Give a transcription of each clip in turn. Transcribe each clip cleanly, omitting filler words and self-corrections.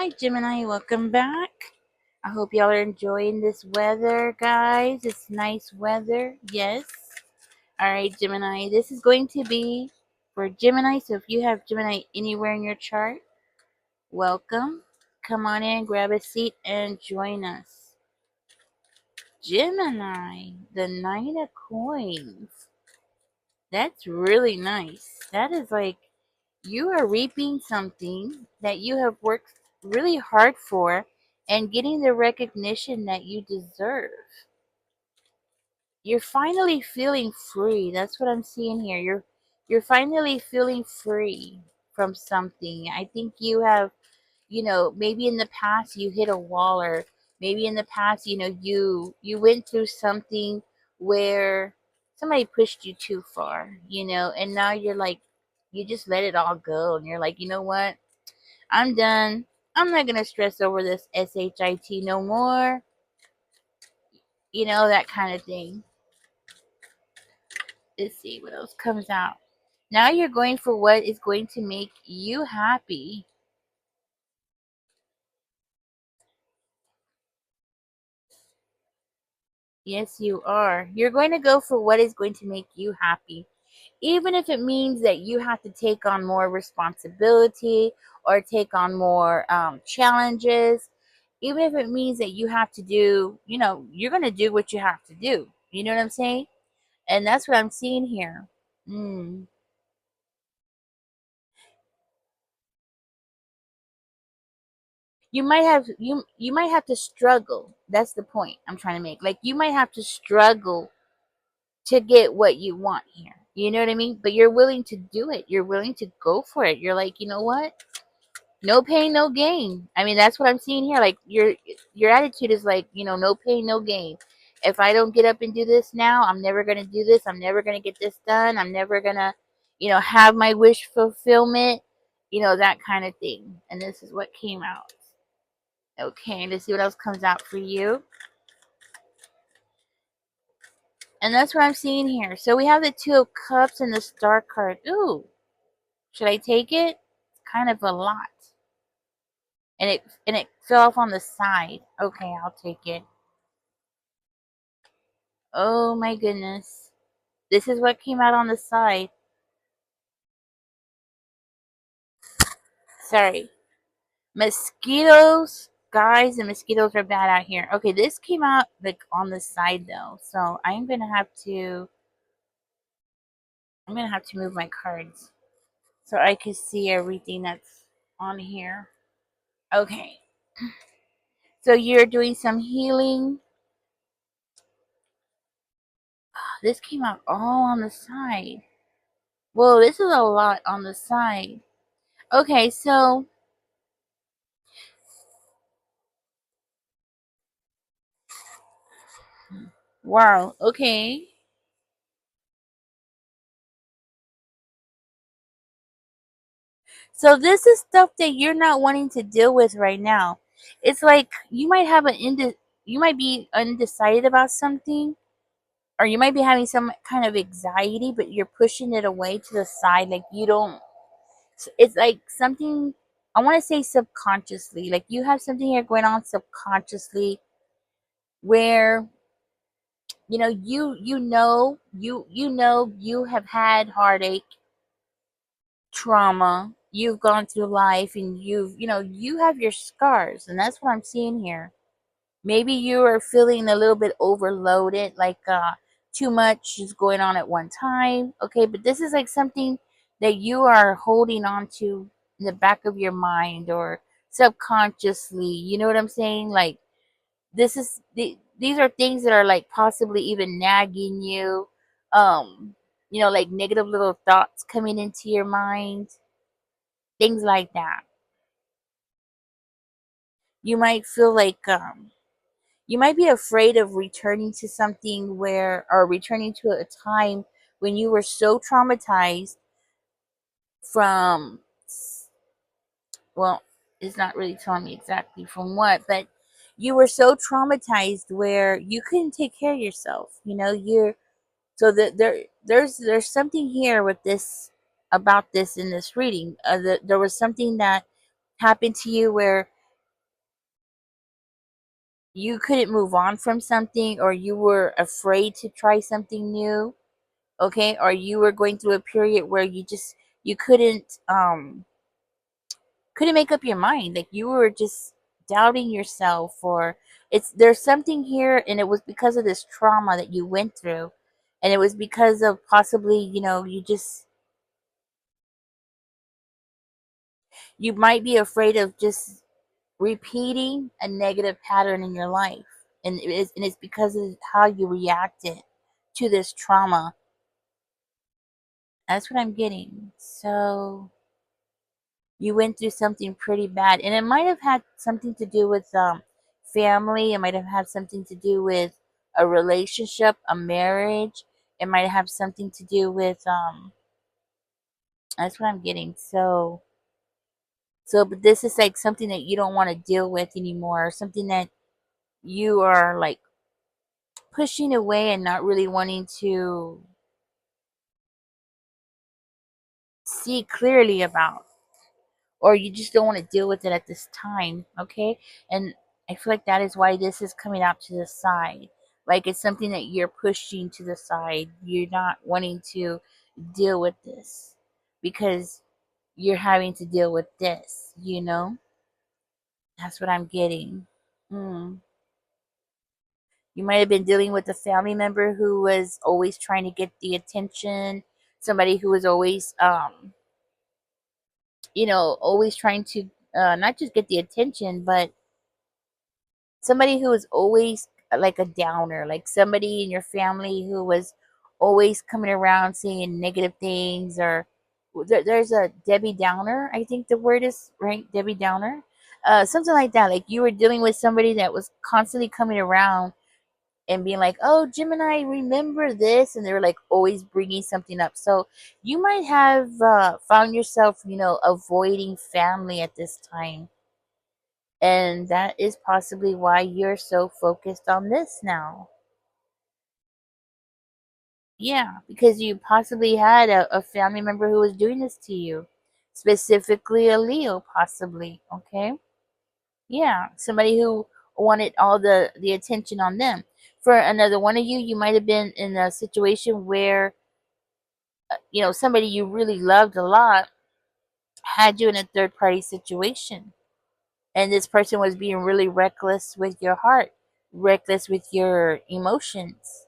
Hi, Gemini. Welcome back. I hope y'all are enjoying this weather, guys. It's nice weather. Yes. All right, Gemini. This is going to be for Gemini. So if you have Gemini anywhere in your chart, welcome. Come on in, grab a seat, and join us. Gemini, the Knight of Coins. That's really nice. That is like you are reaping something that you have worked really hard for and getting the recognition that you deserve. You're finally feeling free. That's what I'm seeing here. You're finally feeling free from something. I think you have, maybe in the past you hit a wall, or maybe in the past, you went through something where somebody pushed you too far, and now you're like you just let it all go, and you're like, you know what? I'm done. I'm not gonna stress over this SHIT no more. That kind of thing. Let's see what else comes out. Now you're going for what is going to make you happy. Yes, you are. You're going to go for what is going to make you happy. Even if it means that you have to take on more responsibility or take on more challenges, even if it means that you have to do, you're going to do what you have to do. You know what I'm saying? And that's what I'm seeing here. Mm. You might have to struggle. That's the point I'm trying to make. Like you might have to struggle to get what you want here. You know what I mean? But you're willing to do it. You're willing to go for it. You're like, you know what? No pain, no gain. I mean, that's what I'm seeing here. Like your attitude is like, no pain, no gain. If I don't get up and do this now, I'm never gonna do this. I'm never gonna get this done. I'm never gonna, have my wish fulfillment. That kind of thing. And this is what came out. Okay, let's see what else comes out for you. And that's what I'm seeing here. So we have the Two of Cups and the Star card. Ooh, should I take it? It's kind of a lot. And it fell off on the side. Okay, I'll take it. Oh my goodness. This is what came out on the side. Sorry. Mosquitoes. Guys, the mosquitoes are bad out here. Okay, this came out like on the side though. So I'm gonna have to move my cards so I can see everything that's on here. Okay. So you're doing some healing. This came out all on the side. Whoa, this is a lot on the side. Okay, so wow, okay. So this is stuff that you're not wanting to deal with right now. It's like you might be undecided about something, or you might be having some kind of anxiety, but you're pushing it away to the side. Like you don't. It's like something. I want to say subconsciously. Like you have something here going on subconsciously, where you have had heartache, trauma, you've gone through life, and you have your scars, and that's what I'm seeing here. Maybe you are feeling a little bit overloaded, like too much is going on at one time. Okay, but this is like something that you are holding on to in the back of your mind or subconsciously. You know what I'm saying? Like these are things that are like possibly even nagging you, like negative little thoughts coming into your mind, things like that. You might feel like you might be afraid of returning to something where or returning to a time when you were so traumatized from, well, it's not really telling me exactly from what, but you were so traumatized where you couldn't take care of yourself. You're so that there's something here with this, about this in this reading. There was something that happened to you where you couldn't move on from something, or you were afraid to try something new, okay? Or you were going through a period where you couldn't make up your mind, like you were just doubting yourself, or there's something here, and it was because of this trauma that you went through, and it was because of possibly, you might be afraid of just repeating a negative pattern in your life, and it's because of how you reacted to this trauma. That's what I'm getting. So you went through something pretty bad, and it might have had something to do with family. It might have had something to do with a relationship, a marriage. It might have something to do with that's what I'm getting. But this is like something that you don't want to deal with anymore, something that you are like pushing away and not really wanting to see clearly about, or you just don't want to deal with it at this time, okay? And I feel like that is why this is coming out to the side. Like it's something that you're pushing to the side. You're not wanting to deal with this because you're having to deal with this. That's what I'm getting. Mm. You might have been dealing with a family member who was always trying to get the attention, somebody who was always always trying to not just get the attention, but somebody who was always like a downer, like somebody in your family who was always coming around saying negative things, or there's a Debbie Downer, I think the word is right, Debbie Downer, something like that. Like you were dealing with somebody that was constantly coming around and being like, "Oh, Gemini, remember this," and they were like always bringing something up. So you might have found yourself, avoiding family at this time, and that is possibly why you're so focused on this now. Yeah, because you possibly had a family member who was doing this to you, specifically a Leo, possibly. Okay. Yeah, somebody who wanted all the attention on them. For another one of you, you might have been in a situation where somebody you really loved a lot had you in a third party situation, and this person was being really reckless with your heart, reckless with your emotions,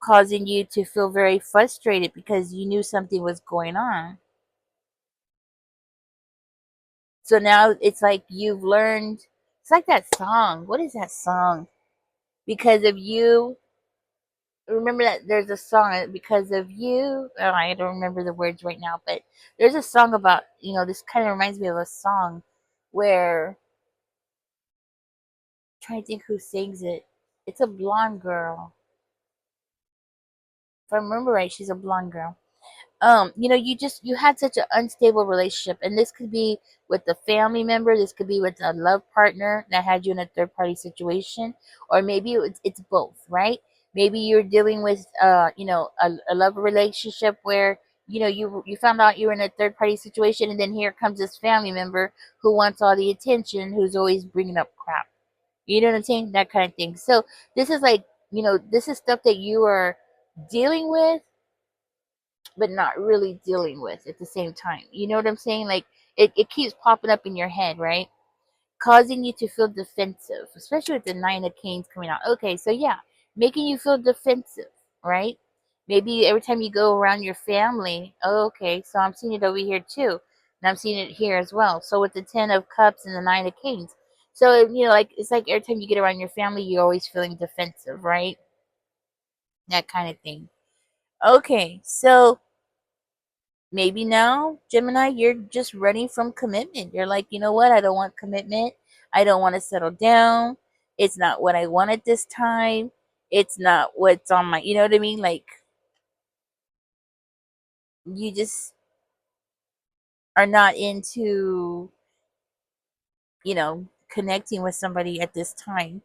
causing you to feel very frustrated because you knew something was going on. So now it's like you've learned. It's like that song. What is that song? Because of you. Remember that there's a song, because of you. Oh, I don't remember the words right now, but there's a song about, this kind of reminds me of a song where, I'm trying to think who sings it. It's a blonde girl. If I remember right, she's a blonde girl. You had such an unstable relationship, and this could be with the family member, this could be with a love partner that had you in a third party situation, or maybe it's both, right? Maybe you're dealing with a love relationship where you found out you were in a third party situation, and then here comes this family member who wants all the attention, who's always bringing up crap. You know what I'm saying? That kind of thing. So this is like, this is stuff that you are dealing with, but not really dealing with at the same time. You know what I'm saying? Like it keeps popping up in your head, right? Causing you to feel defensive, especially with the Nine of Canes coming out. Okay, so yeah, making you feel defensive, right? Maybe every time you go around your family, oh, okay, so I'm seeing it over here too. And I'm seeing it here as well. So with the Ten of Cups and the Nine of Canes. So, like it's like every time you get around your family, you're always feeling defensive, right? That kind of thing. Okay, so maybe now, Gemini, you're just running from commitment. You're like, you know what? I don't want commitment. I don't want to settle down. It's not what I want at this time. It's not what's on my, you know what I mean? Like, you just are not into, connecting with somebody at this time.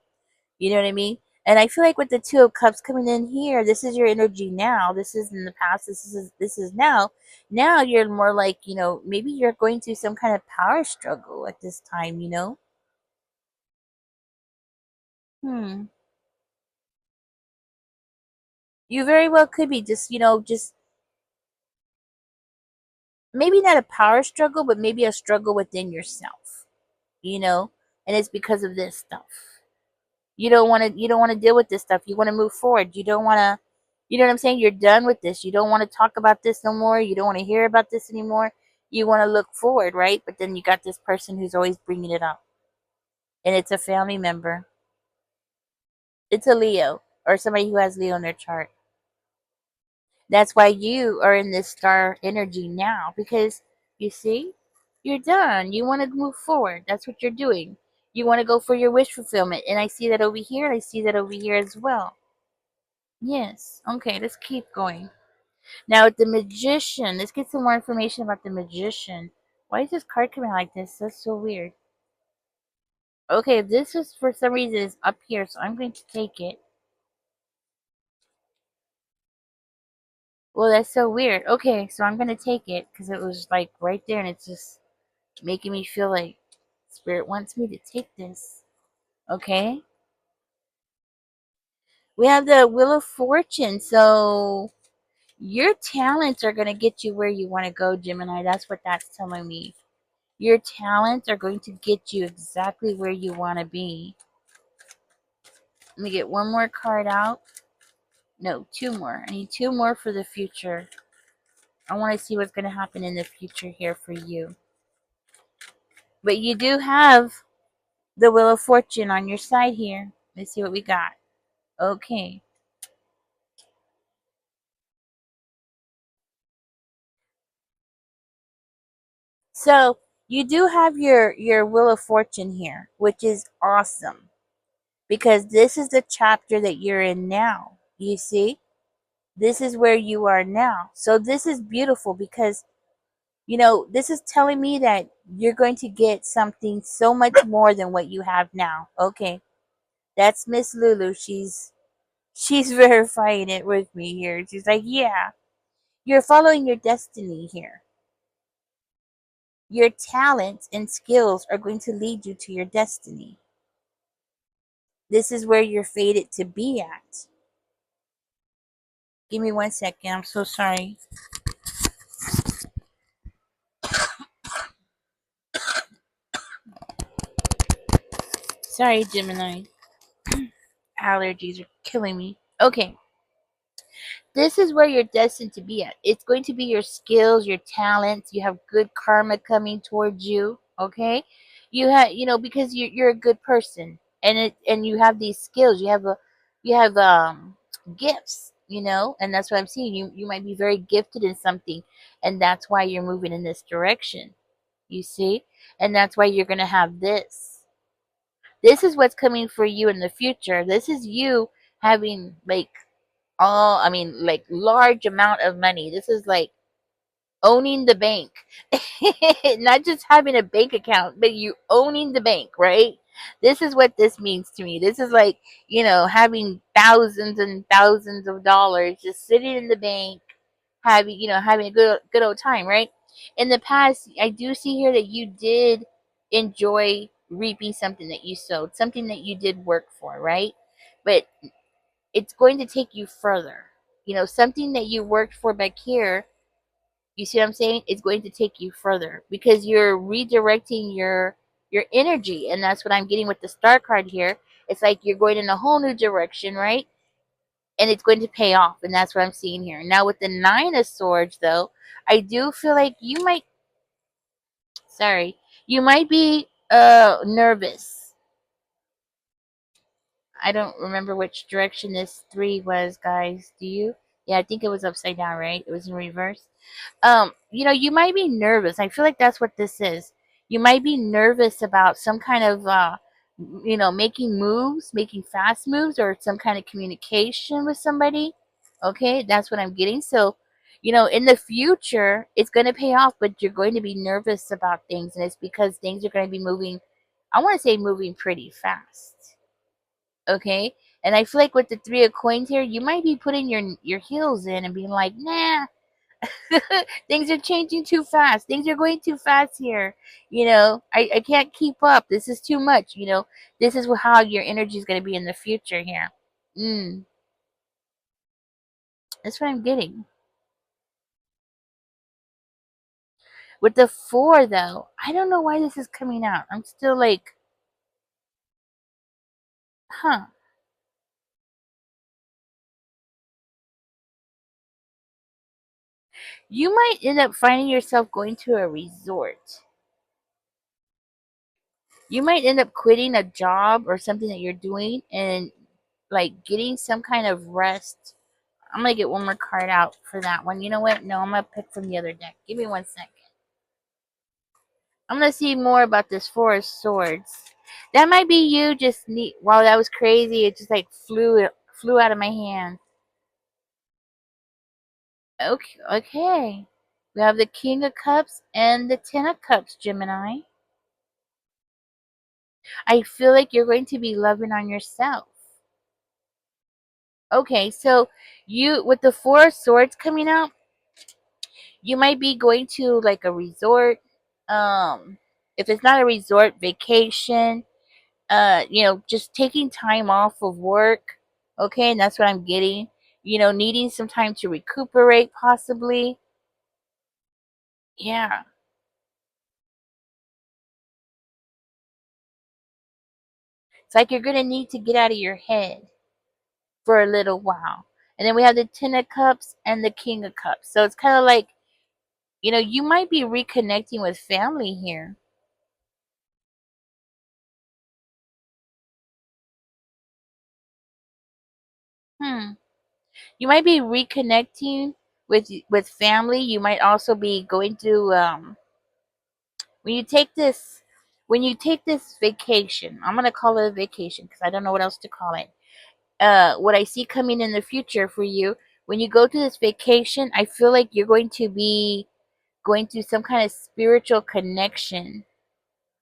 You know what I mean? And I feel like with the Two of Cups coming in here, this is your energy now. This is in the past. This is now. Now you're more like, maybe you're going through some kind of power struggle at this time. Hmm. You very well could be just, just maybe not a power struggle, but maybe a struggle within yourself, you know, and it's because of this stuff. You don't want to deal with this stuff. You want to move forward. You don't want to, you know what I'm saying? You're done with this. You don't want to talk about this no more. You don't want to hear about this anymore. You want to look forward, right? But then you got this person who's always bringing it up, and it's a family member. It's a Leo or somebody who has Leo in their chart. That's why you are in this star energy now, because you see, you're done. You want to move forward. That's what you're doing. You want to go for your wish fulfillment. And I see that over here. And I see that over here as well. Yes. Okay, let's keep going. Now, with the magician, let's get some more information about the magician. Why is this card coming out like this? That's so weird. Okay, this is for some reason is up here, so I'm going to take it. Well, that's so weird. Okay, so I'm going to take it because it was like right there and it's just making me feel like Spirit wants me to take this. Okay? We have the Wheel of Fortune. So your talents are going to get you where you want to go, Gemini. That's what that's telling me. Your talents are going to get you exactly where you want to be. Let me get one more card out. No, two more. I need two more for the future. I want to see what's going to happen in the future here for you. But you do have the Wheel of Fortune on your side here. Let's see what we got. Okay. So you do have your Wheel of Fortune here, which is awesome because this is the chapter that you're in now. You see, this is where you are now. So this is beautiful because this is telling me that you're going to get something so much more than what you have now. Okay, that's Miss Lulu. She's verifying it with me here. She's like, yeah, you're following your destiny here. Your talents and skills are going to lead you to your destiny. This is where you're fated to be at. Give me 1 second. I'm so sorry. Sorry, Gemini. Allergies are killing me. Okay. This is where you're destined to be at. It's going to be your skills, your talents. You have good karma coming towards you. Okay. You have, because you're a good person, and you have these skills. You have gifts, and that's what I'm seeing. You might be very gifted in something, and that's why you're moving in this direction. You see? And that's why you're going to have this. This is what's coming for you in the future. This is you having like like large amount of money. This is like owning the bank. Not just having a bank account, but you owning the bank, right? This is what this means to me. This is like, having thousands and thousands of dollars just sitting in the bank, having a good old time, right? In the past, I do see here that you did enjoy reaping something that you sowed, something that you did work for, right? But it's going to take you further. Something that you worked for back here, you see what I'm saying? It's going to take you further because you're redirecting your energy, and that's what I'm getting with the star card here. It's like you're going in a whole new direction, right? And it's going to pay off, and that's what I'm seeing here. Now with the 9 of Swords though, I do feel like you might be nervous. I don't remember which direction this 3 was, guys. Do you? Yeah, I think it was upside down, right? It was in reverse. You might be nervous. I feel like that's what this is. You might be nervous about some kind of making moves, making fast moves, or some kind of communication with somebody. Okay, that's what I'm getting. So, in the future, it's going to pay off, but you're going to be nervous about things, and it's because things are going to be moving. I want to say moving pretty fast. Okay, and I feel like with the 3 of Coins here, you might be putting your heels in and being like, nah, Things are changing too fast. Things are going too fast here. I can't keep up. This is too much. This is how your energy is going to be in the future here. Mm, that's what I'm getting. With the four, though, I don't know why this is coming out. I'm still like, huh. You might end up finding yourself going to a resort. You might end up quitting a job or something that you're doing and like getting some kind of rest. I'm gonna get one more card out for that one. You know what? No, I'm gonna pick from the other deck. Give me 1 second. I'm gonna see more about this Four of Swords. That might be you. Just neat. Wow, that was crazy. It just like flew out of my hand. Okay, okay. We have the King of Cups and the Ten of Cups, Gemini. I feel like you're going to be loving on yourself. Okay, so you with the Four of Swords coming out, you might be going to like a resort. Um, if it's not a resort, vacation. Just taking time off of work. Okay, and that's what I'm getting. Needing some time to recuperate, possibly. Yeah, it's like you're gonna need to get out of your head for a little while. And then we have the Ten of Cups and the King of Cups. So it's kind of like, you might be reconnecting with family here. Hmm. You might be reconnecting with family. You might also be going to when you take this vacation. I'm gonna call it a vacation because I don't know what else to call it. What I see coming in the future for you when you go to this vacation, I feel like you're going to be going through some kind of spiritual connection.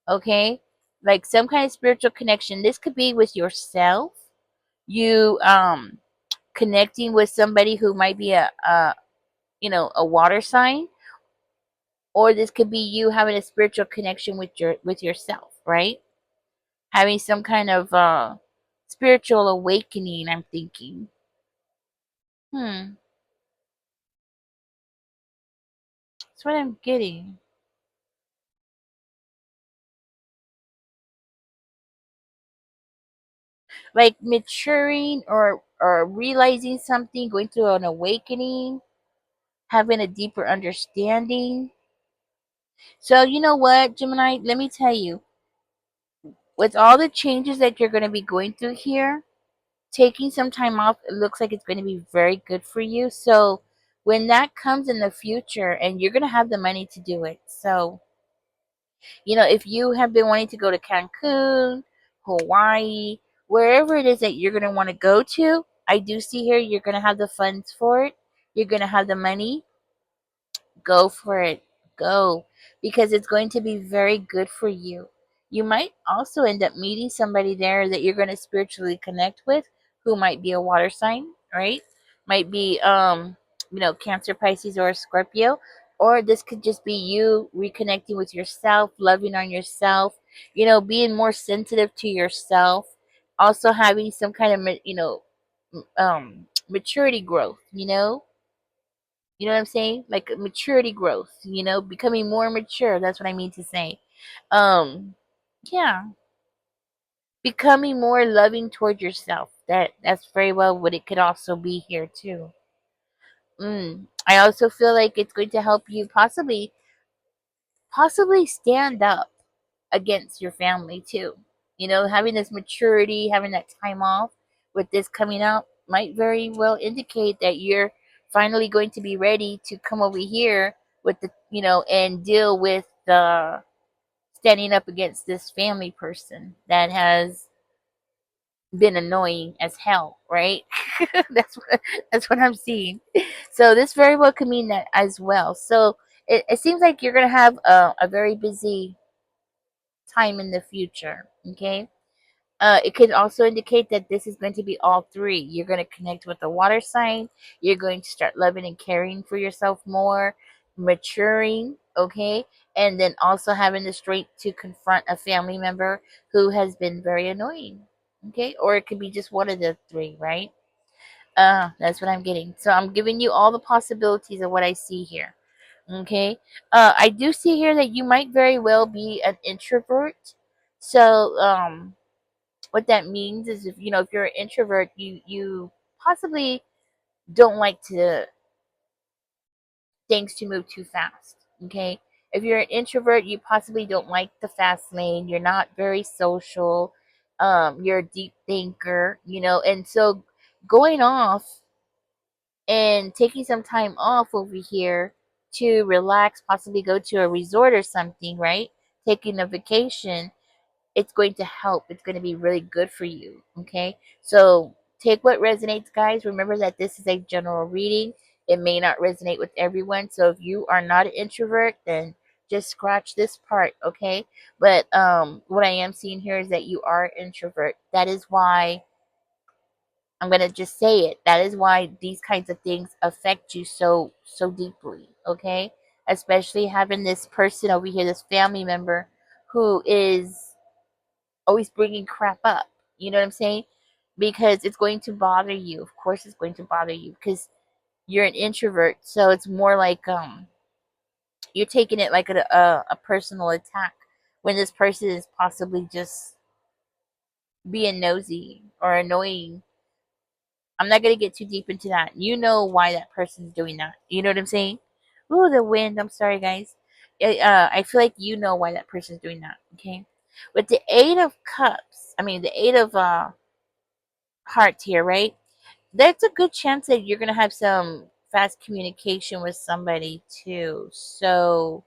Okay, like some kind of spiritual connection. This could be with yourself. You connecting with somebody who might be a water sign, or this could be you having a spiritual connection with yourself, right? Having some kind of spiritual awakening, I'm thinking. Hmm, that's what I'm getting. Like maturing or realizing something, going through an awakening, having a deeper understanding. So you know what, Gemini, let me tell you, with all the changes that you're going to be going through here, taking some time off, it looks like it's going to be very good for you. So when that comes in the future, and you're going to have the money to do it. So, if you have been wanting to go to Cancun, Hawaii, wherever it is that you're going to want to go to, I do see here you're going to have the funds for it. You're going to have the money. Go for it. Go. Because it's going to be very good for you. You might also end up meeting somebody there that you're going to spiritually connect with who might be a water sign, right? Might be Cancer, Pisces, or Scorpio. Or this could just be you reconnecting with yourself, loving on yourself, being more sensitive to yourself, also having some kind of maturity growth, you know what I'm saying? Like maturity growth, becoming more mature. That's what I mean to say. Um, yeah, becoming more loving toward yourself. That's very well what it could also be here too. I also feel like it's going to help you possibly stand up against your family too. Having this maturity, having that time off with this coming up might very well indicate that you're finally going to be ready to come over here with and deal with the standing up against this family person that has been annoying as hell, right? That's what I'm seeing. So this very well could mean that as well. So it seems like you're gonna have a very busy time in the future. Okay. It could also indicate that this is going to be all three. You're going to connect with the water sign. You're going to start loving and caring for yourself more, maturing, okay? And then also having the strength to confront a family member who has been very annoying, okay? Or it could be just one of the three, right? That's what I'm getting. So I'm giving you all the possibilities of what I see here. Okay. I do see here that you might very well be an introvert. So, what that means is if if you're an introvert, you possibly don't like to things to move too fast. Okay. If you're an introvert, you possibly don't like the fast lane. You're not very social. You're a deep thinker, and so going off and taking some time off over here to relax, possibly go to a resort or something, right? Taking a vacation, it's going to help. It's going to be really good for you. Okay. So take what resonates, guys. Remember that this is a general reading. It may not resonate with everyone. So if you are not an introvert, then just scratch this part. Okay. But what I am seeing here is that you are an introvert. That is why I'm gonna just say it. That is why these kinds of things affect you so deeply. Okay, especially having this person over here, this family member, who is always bringing crap up. You know what I'm saying? Because it's going to bother you. Of course, it's going to bother you because you're an introvert. So it's more like you're taking it like a personal attack when this person is possibly just being nosy or annoying. I'm not gonna get too deep into that. You know why that person's doing that. You know what I'm saying? Ooh, the wind. I'm sorry, guys. I feel like you know why that person's doing that. Okay. With the Eight of Cups, I mean the Eight of Hearts here, right? That's a good chance that you're gonna have some fast communication with somebody too. So,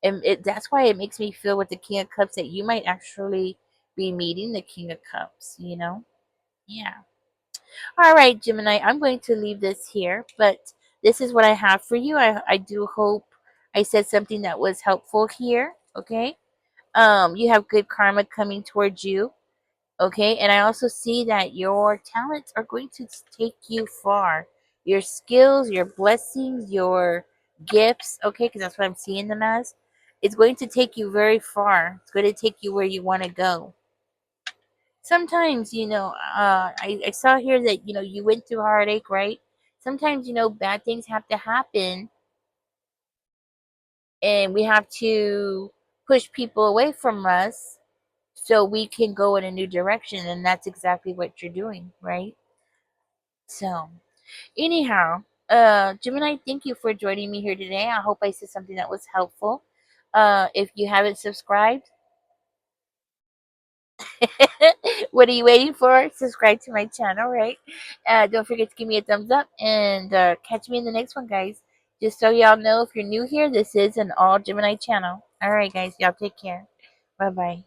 and that's why it makes me feel with the King of Cups that you might actually be meeting the King of Cups. Yeah. All right, Gemini, I'm going to leave this here, but this is what I have for you. I do hope I said something that was helpful here. Okay. You have good karma coming towards you. Okay. And I also see that your talents are going to take you far. Your skills, your blessings, your gifts. Okay. Because that's what I'm seeing them as. It's going to take you very far. It's going to take you where you want to go. Sometimes I saw here that you went through heartache, right? Sometimes bad things have to happen, and we have to push people away from us so we can go in a new direction, and that's exactly what you're doing, right? So anyhow, Gemini, thank you for joining me here today. I hope I said something that was helpful. If you haven't subscribed, what are you waiting for? Subscribe to my channel, right? Don't forget to give me a thumbs up and catch me in the next one, guys. Just so y'all know, if you're new here, this is an all Gemini channel. All right, guys, y'all take care. Bye bye.